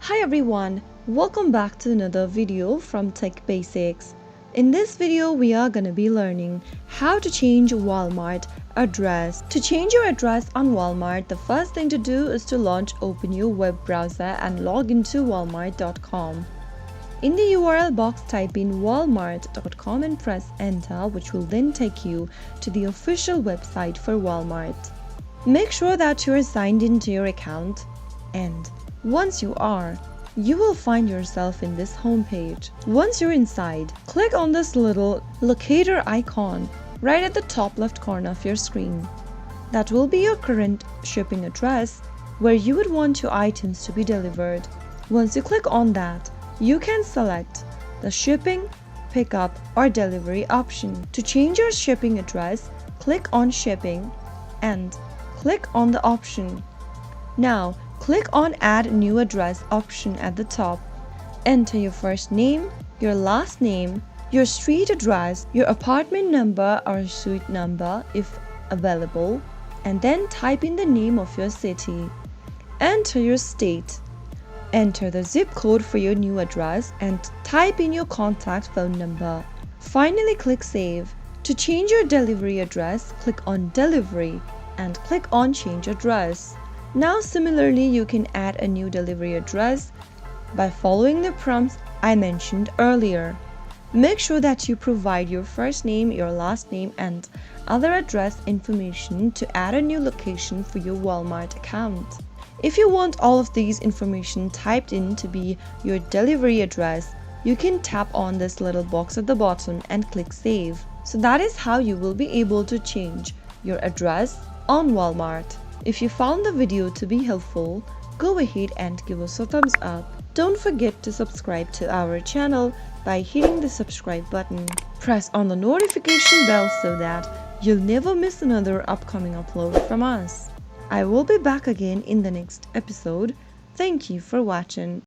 Hi everyone, welcome back to another video from Tech Basics. In this video, we are going to be learning how to change Walmart address. To change your address on Walmart, the first thing to do is to open your web browser and log into walmart.com. In the URL box, type in walmart.com and press enter, which will then take you to the official website for Walmart. Make sure that you are signed into your account, and once you are, you will find yourself in this homepage. Once you're inside, click on this little locator icon right at the top left corner of your screen. That will be your current shipping address where you would want your items to be delivered. Once you click on that, you can select the shipping, pickup, or delivery option. To change your shipping address, click on shipping and click on the option. Now, click on Add New Address option at the top. Enter your first name, your last name, your street address, your apartment number or suite number if available, and then type in the name of your city. Enter your state. Enter the zip code for your new address and type in your contact phone number. Finally, click Save. To change your delivery address, click on Delivery and click on Change Address. Now similarly, you can add a new delivery address by following the prompts I mentioned earlier. Make sure that you provide your first name, your last name, and other address information to add a new location for your Walmart account. If you want all of these information typed in to be your delivery address, you can tap on this little box at the bottom and click Save. So that is how you will be able to change your address on Walmart. If you found the video to be helpful, go ahead and give us a thumbs up. Don't forget to subscribe to our channel by hitting the subscribe button. Press on the notification bell so that you'll never miss another upcoming upload from us. I will be back again in the next episode. Thank you for watching.